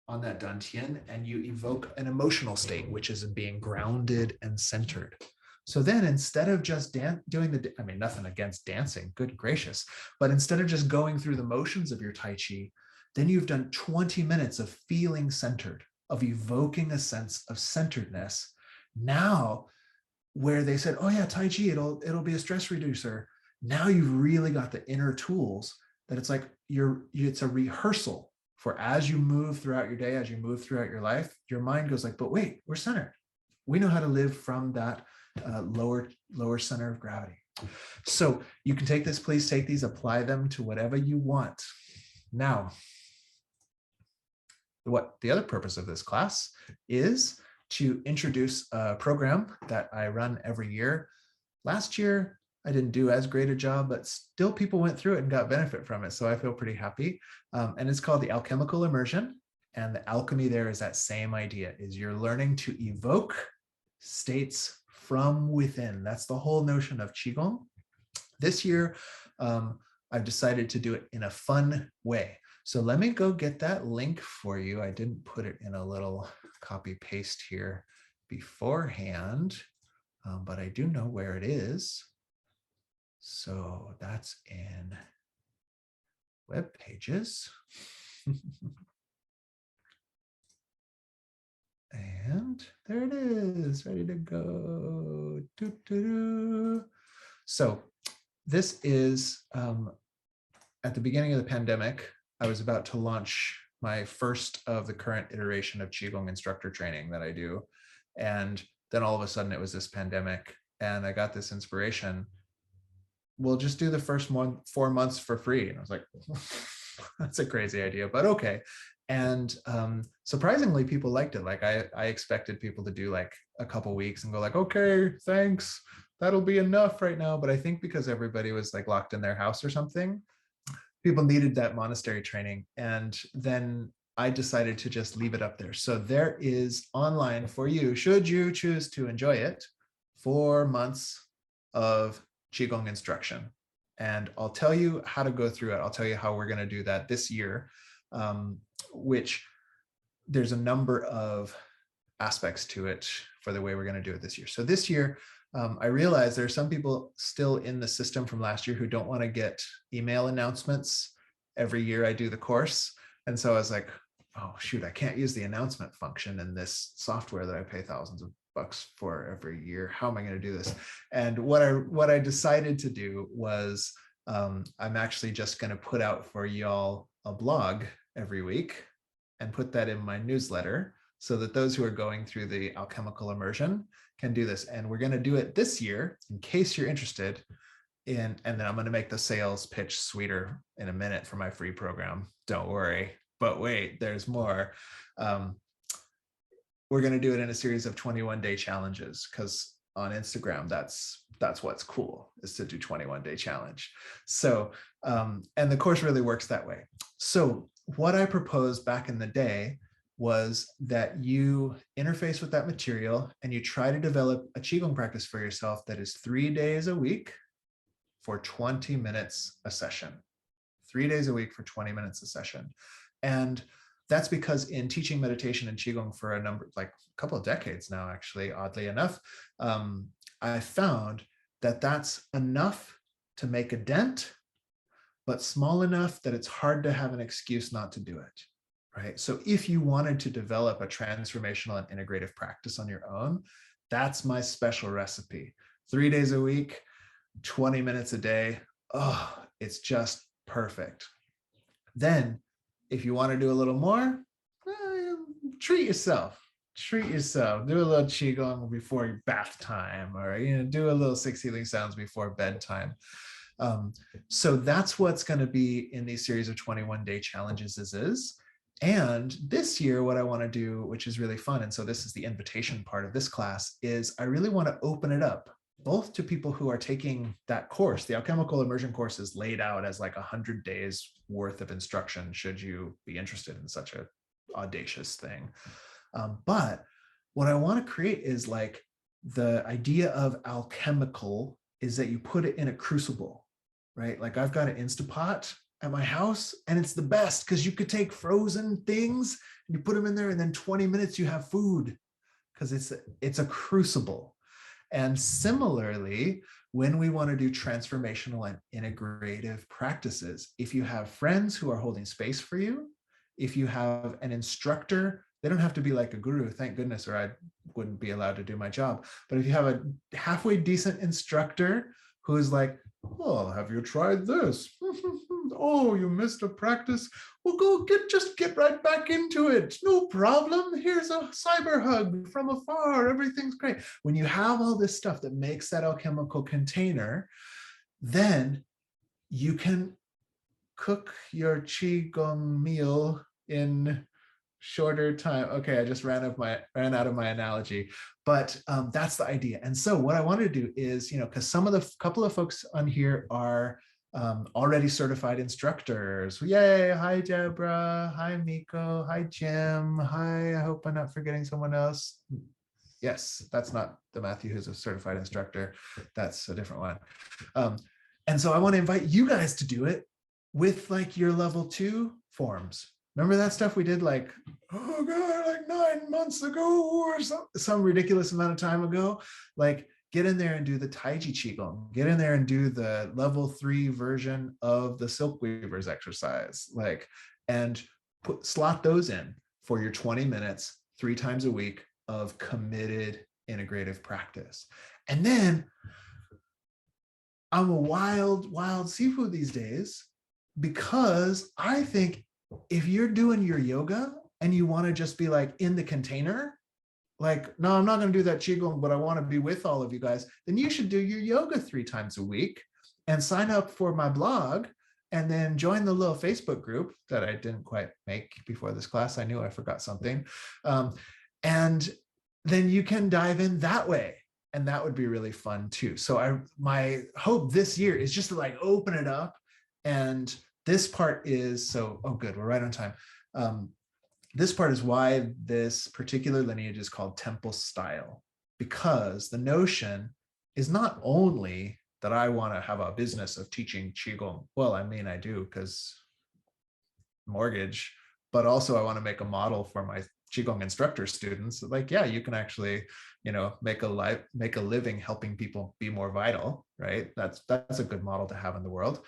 on that dantian, and you evoke an emotional state, which is being grounded and centered. So then instead of just doing the, I mean, nothing against dancing, good gracious, but instead of just going through the motions of your Tai Chi, then you've done 20 minutes of feeling centered, of evoking a sense of centeredness. Now, where they said, oh yeah, Tai Chi, it'll be a stress reducer. Now you've really got the inner tools that it's like it's a rehearsal for as you move throughout your day, as you move throughout your life, your mind goes like, but wait, we're centered. We know how to live from that lower center of gravity. So you can take this, please take these, apply them to whatever you want. Now, what the other purpose of this class is to introduce a program that I run every year. Last year, I didn't do as great a job, but still people went through it and got benefit from it. So I feel pretty happy. And it's called the Alchemical Immersion. And the alchemy there is that same idea, is you're learning to evoke states from within. That's the whole notion of Qigong. This year, I've decided to do it in a fun way. So let me go get that link for you. I didn't put it in a little copy paste here beforehand, but I do know where it is. So that's in web pages. And there it is, ready to go. So this is at the beginning of the pandemic, I was about to launch my first of the current iteration of Qigong instructor training that I do. And then all of a sudden it was this pandemic, and I got this inspiration. We'll just do the first 4 months for free. And I was like, that's a crazy idea, but okay. And surprisingly, people liked it. Like I expected people to do like a couple weeks and go like, okay, thanks, that'll be enough right now. But I think because everybody was like locked in their house or something, people needed that monastery training. And then I decided to just leave it up there. So there is online for you, should you choose to enjoy it, 4 months of Qigong instruction. And I'll tell you how to go through it. I'll tell you how we're going to do that this year, which there's a number of aspects to it for the way we're going to do it this year. So this year, I realize there are some people still in the system from last year who don't want to get email announcements every year I do the course. And so I was like, oh, shoot, I can't use the announcement function in this software that I pay thousands of bucks for every year. How am I going to do this? And what I decided to do was I'm actually just going to put out for y'all a blog every week and put that in my newsletter so that those who are going through the alchemical immersion can do this. And we're going to do it this year in case you're interested in, and then I'm going to make the sales pitch sweeter in a minute for my free program. Don't worry. But wait, there's more. We're going to do it in a series of 21-day challenges, because on Instagram, that's what's cool, is to do 21-day challenge. So, and the course really works that way. So what I proposed back in the day was that you interface with that material and you try to develop a Qigong practice for yourself that is 3 days a week for 20 minutes a session. 3 days a week for 20 minutes a session. And that's because in teaching meditation and Qigong for a couple of decades now, actually, oddly enough, I found that that's enough to make a dent, but small enough that it's hard to have an excuse not to do it, right? So if you wanted to develop a transformational and integrative practice on your own, that's my special recipe. 3 days a week, 20 minutes a day. Oh, it's just perfect. Then if you want to do a little more, treat yourself. Treat yourself. Do a little Qigong before your bath time, or do a little 6 healing sounds before bedtime. So that's what's going to be in these series of 21-day challenges is. And this year, what I want to do, which is really fun, and so this is the invitation part of this class, is I really want to open it up both to people who are taking that course. The Alchemical Immersion course is laid out as like 100 days worth of instruction, should you be interested in such an audacious thing. But what I want to create is like the idea of alchemical is that you put it in a crucible, right? Like I've got an Instapot at my house, and it's the best because you could take frozen things and you put them in there, and then 20 minutes you have food, because it's a crucible. And similarly, when we want to do transformational and integrative practices, if you have friends who are holding space for you, if you have an instructor, they don't have to be like a guru, thank goodness, or I wouldn't be allowed to do my job. But if you have a halfway decent instructor who is like, oh, have you tried this? Oh, you missed a practice. Well, just get right back into it. No problem. Here's a cyber hug from afar. Everything's great. When you have all this stuff that makes that alchemical container, then you can cook your Qigong meal in shorter time. Okay, I just ran out of my analogy, but that's the idea. And so what I want to do is, because couple of folks on here are already certified instructors. Yay! Hi, Deborah. Hi, Miko. Hi, Jim. Hi. I hope I'm not forgetting someone else. Yes, that's not the Matthew who's a certified instructor. That's a different one. And so I want to invite you guys to do it with like your level 2 forms. Remember that stuff we did like, oh God, like 9 months ago or some ridiculous amount of time ago? Like, get in there and do the Taiji Qigong. Get in there and do the level 3 version of the Silk Weavers exercise. Like, and slot those in for your 20 minutes, 3 times a week of committed integrative practice. And then I'm a wild seafood these days, because I think if you're doing your yoga and you want to just be like in the container, like, no, I'm not going to do that Qigong, but I want to be with all of you guys, then you should do your yoga 3 times a week and sign up for my blog, and then join the little Facebook group that I didn't quite make before this class. I knew I forgot something. And then you can dive in that way. And that would be really fun too. So my hope this year is just to like open it up. And this part is oh good, we're right on time. This part is why this particular lineage is called Templestyle, because the notion is not only that I want to have a business of teaching Qigong. Well, I mean, I do, because mortgage, but also I want to make a model for my Qigong instructor students. Like, yeah, you can actually, make a living helping people be more vital, right? That's a good model to have in the world.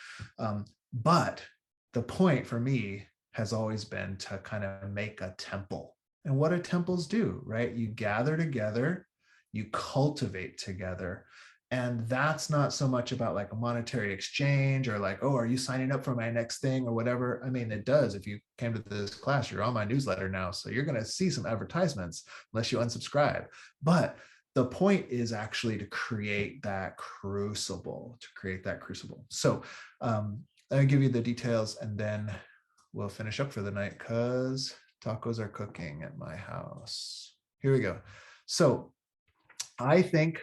But the point for me has always been to kind of make a temple. And what do temples do, right? You gather together, you cultivate together. And that's not so much about like a monetary exchange or like, oh, are you signing up for my next thing or whatever? I mean, it does. If you came to this class, you're on my newsletter now. So you're going to see some advertisements unless you unsubscribe. But the point is actually to create that crucible, So I'll give you the details, and then we'll finish up for the night because tacos are cooking at my house. Here we go. So I think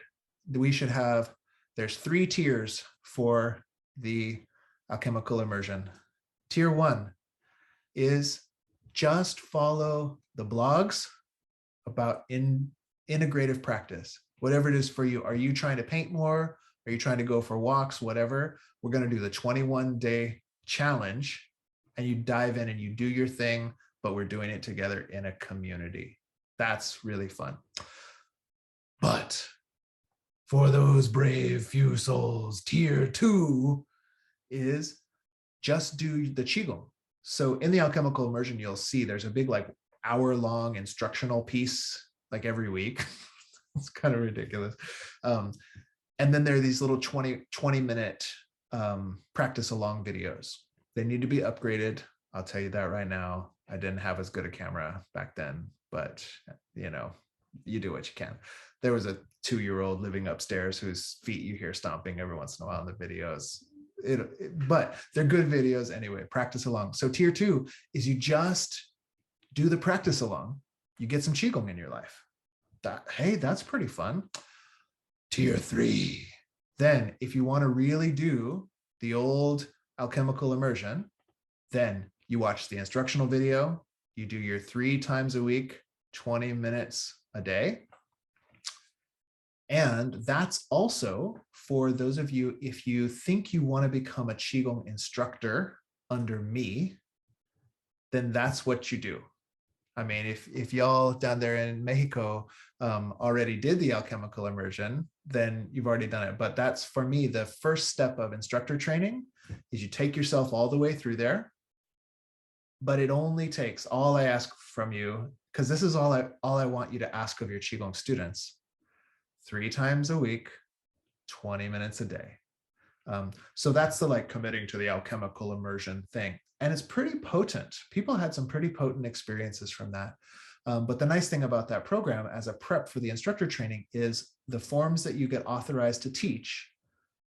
we should have, there's 3 tiers for the alchemical immersion. Tier 1 is just follow the blogs about integrative practice, whatever it is for you. Are you trying to paint more? Are you trying to go for walks? Whatever. We're going to do the 21-day challenge, and you dive in and you do your thing, but we're doing it together in a community. That's really fun. But for those brave few souls, tier 2 is just do the Qigong. So in the alchemical immersion, you'll see there's a big like hour-long instructional piece like every week. It's kind of ridiculous. And then there are these little 20-minute practice along videos. They need to be upgraded. I'll tell you that right now. I didn't have as good a camera back then, but you do what you can. There was a 2-year-old living upstairs whose feet you hear stomping every once in a while in the videos. But they're good videos anyway. Practice along. So tier 2 is you just do the practice along. You get some Qigong in your life. Hey, that's pretty fun. Tier 3. Then if you want to really do the old alchemical immersion, then you watch the instructional video. You do your 3 times a week, 20 minutes a day. And that's also for those of you, if you think you want to become a Qigong instructor under me, then that's what you do. I mean, if y'all down there in Mexico already did the alchemical immersion, then you've already done it. But that's, for me, the first step of instructor training is you take yourself all the way through there. But it only takes, all I ask from you, because this is all I want you to ask of your Qigong students, 3 times a week, 20 minutes a day. So that's the like committing to the alchemical immersion thing. And it's pretty potent. People had some pretty potent experiences from that. But the nice thing about that program as a prep for the instructor training is the forms that you get authorized to teach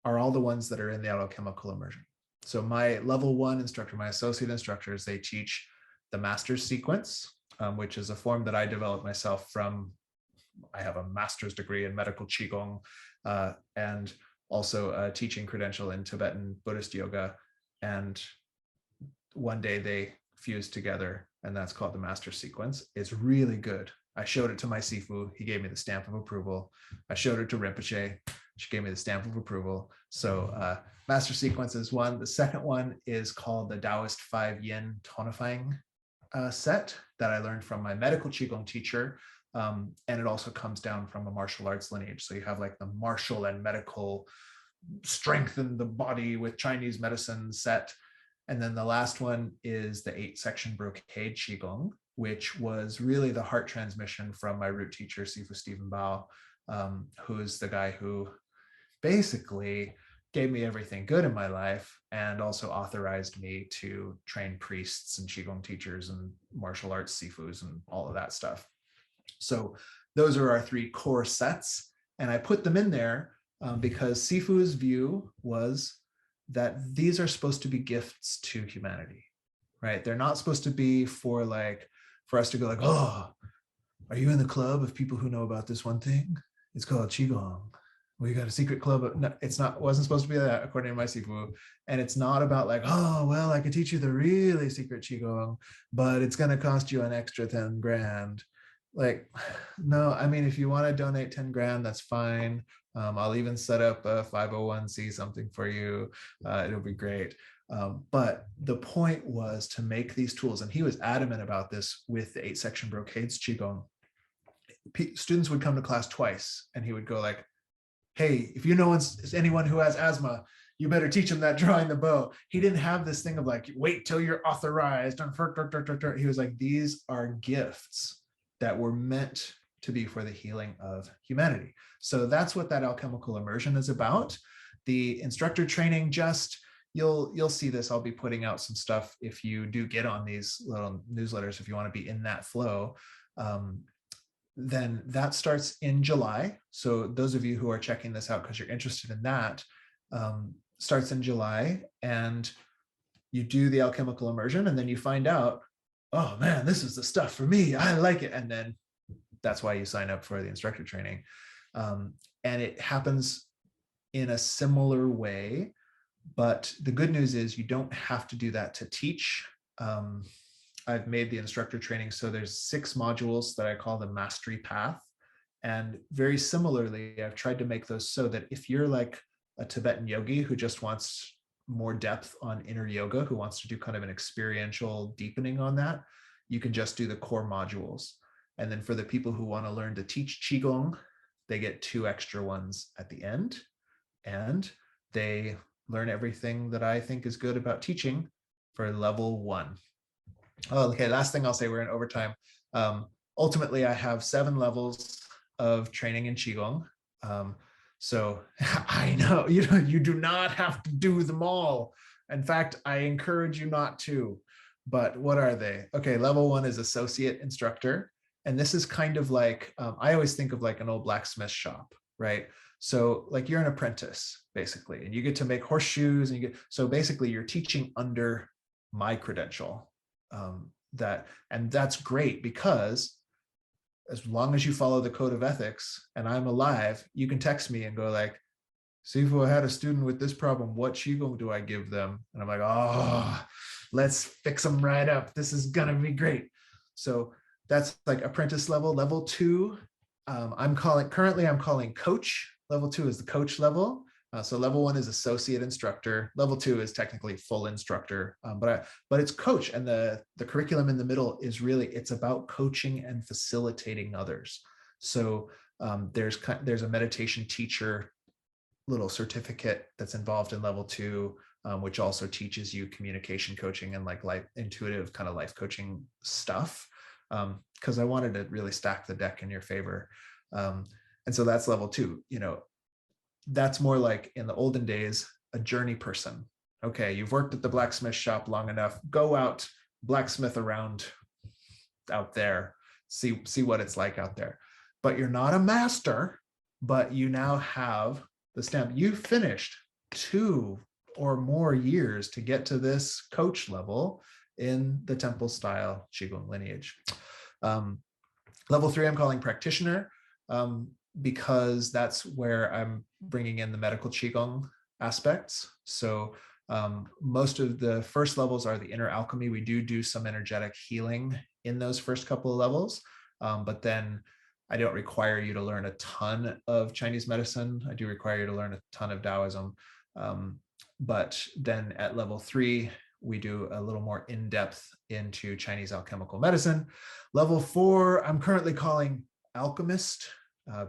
are all the ones that are in the alchemical immersion. So my level 1 instructor, my associate instructors, they teach the master's sequence, which is a form that I developed myself from. I have a master's degree in medical Qigong and also a teaching credential in Tibetan Buddhist yoga. And one day they fused together, and that's called the master sequence. It's really good. I showed it to my Sifu. He gave me the stamp of approval. I showed it to Rinpoche. She gave me the stamp of approval. So master sequence is one. The second one is called the Taoist 5 Yin tonifying set that I learned from my medical Qigong teacher. And it also comes down from a martial arts lineage. So you have like the martial and medical strengthen the body with Chinese medicine set. And then the last one is the 8-section brocade Qigong, which was really the heart transmission from my root teacher, Sifu Stephen Bao, who is the guy who basically gave me everything good in my life and also authorized me to train priests and Qigong teachers and martial arts Sifus and all of that stuff. So those are our 3 core sets. And I put them in there because Sifu's view was that these are supposed to be gifts to humanity, right? They're not supposed to be for us to go like, oh, are you in the club of people who know about this one thing? It's called Qigong. We got a secret club. No, wasn't supposed to be that, according to my Sifu. And it's not about like, oh, well, I could teach you the really secret Qigong, but it's going to cost you an extra 10 grand. Like, no, I mean, if you want to donate 10 grand, that's fine. I'll even set up a 501c something for you. It'll be great. But the point was to make these tools, and he was adamant about this with the 8-section brocades Qigong. Students would come to class twice, and he would go like, hey, if you know anyone who has asthma, you better teach them that drawing the bow. He didn't have this thing of like, wait till you're authorized. He was like, these are gifts that were meant to be for the healing of humanity. So that's what that alchemical immersion is about. The instructor training, you'll see this. I'll be putting out some stuff if you do get on these little newsletters, if you want to be in that flow. Then that starts in July. So those of you who are checking this out because you're interested in that, starts in July, and you do the alchemical immersion, and then you find out, oh man, this is the stuff for me. I like it. And then that's why you sign up for the instructor training. And it happens in a similar way, but the good news is you don't have to do that to teach. I've made the instructor training. So there's 6 modules that I call the mastery path. And very similarly, I've tried to make those so that if you're like a Tibetan yogi who just wants more depth on inner yoga, who wants to do kind of an experiential deepening on that, you can just do the core modules. And then for the people who want to learn to teach Qigong, they get 2 extra ones at the end. And they learn everything that I think is good about teaching for level 1. Oh, okay, last thing I'll say, we're in overtime. Ultimately, I have 7 levels of training in Qigong. So I know you do not have to do them all. In fact, I encourage you not to. But what are they? Okay, level 1 is associate instructor. And this is kind of like, I always think of like an old blacksmith shop, right? So like you're an apprentice, basically, and you get to make horseshoes, and so basically you're teaching under my credential. And that's great, because as long as you follow the code of ethics and I'm alive, you can text me and go like, Sifu, I had a student with this problem. What Qigong do I give them? And I'm like, oh, let's fix them right up. This is gonna be great. So that's like apprentice level. Level 2, I'm calling coach. Level 2 is the coach level. So level 1 is associate instructor. Level 2 is technically full instructor, but it's coach. And the curriculum in the middle is really, it's about coaching and facilitating others. So there's a meditation teacher little certificate that's involved in level 2, which also teaches you communication coaching and like intuitive kind of life coaching stuff. Because I wanted to really stack the deck in your favor. And so that's level 2. That's more like in the olden days, a journey person. Okay, you've worked at the blacksmith shop long enough, go out, blacksmith around out there, see what it's like out there. But you're not a master, but you now have the stamp. You finished 2 or more years to get to this coach level in the Templestyle Qigong lineage. Level 3, I'm calling practitioner. Because that's where I'm bringing in the medical Qigong aspects. So most of the first levels are the inner alchemy. We do some energetic healing in those first couple of levels, but then I don't require you to learn a ton of Chinese medicine. I do require you to learn a ton of Taoism. But then at level 3, we do a little more in-depth into Chinese alchemical medicine. Level 4, I'm currently calling alchemist.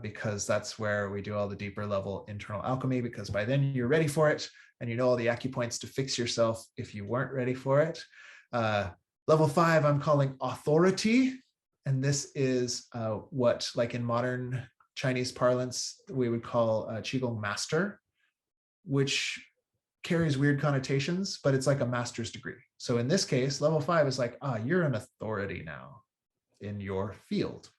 Because that's where we do all the deeper level internal alchemy, because by then you're ready for it and you know all the acupoints to fix yourself if you weren't ready for it. Level 5, I'm calling authority. And this is what, like in modern Chinese parlance, we would call Qigong master, which carries weird connotations, but it's like a master's degree. So in this case, level 5 is like, you're an authority now in your field.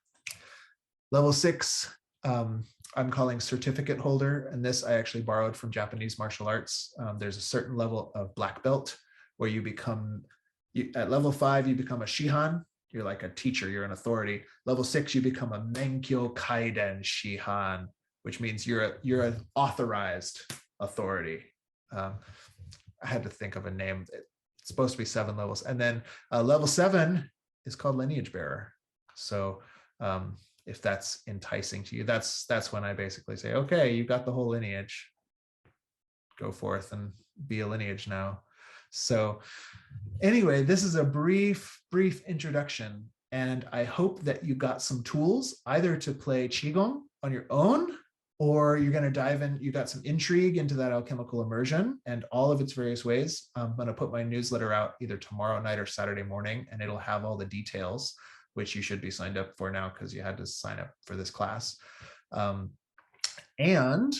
Level 6, I'm calling certificate holder, and this I actually borrowed from Japanese martial arts. There's a certain level of black belt where you become, at level 5, you become a shihan. You're like a teacher, you're an authority. Level 6, you become a menkyo kaiden shihan, which means you're an authorized authority. I had to think of a name. It's supposed to be 7 levels. And then level 7 is called lineage bearer. So if that's enticing to you, that's when I basically say, okay, you got the whole lineage, go forth and be a lineage now. So anyway, this is a brief introduction, and I hope that you got some tools either to play Qigong on your own, or you're going to dive in, you got some intrigue into that alchemical immersion and all of its various ways. I'm going to put my newsletter out either tomorrow night or Saturday morning, and it'll have all the details, which you should be signed up for now because you had to sign up for this class. And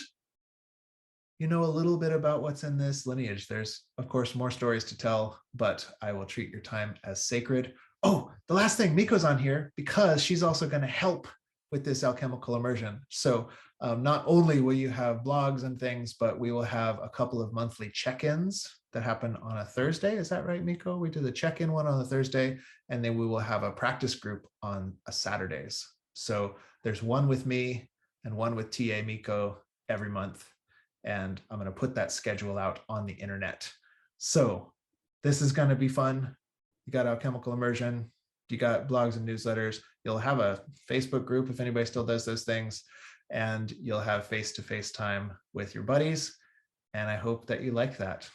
you know a little bit about what's in this lineage. There's, of course, more stories to tell, but I will treat your time as sacred. Oh, the last thing, Miko's on here because she's also going to help with this alchemical immersion. So not only will you have blogs and things, but we will have a couple of monthly check-ins that happen on a Thursday. Is that right, Miko? We do the check-in one on a Thursday, and then we will have a practice group on a Saturdays. So there's one with me and one with TA Miko every month. And I'm going to put that schedule out on the internet. So this is going to be fun. You got alchemical immersion, you got blogs and newsletters. You'll have a Facebook group if anybody still does those things, and you'll have face-to-face time with your buddies. And I hope that you like that.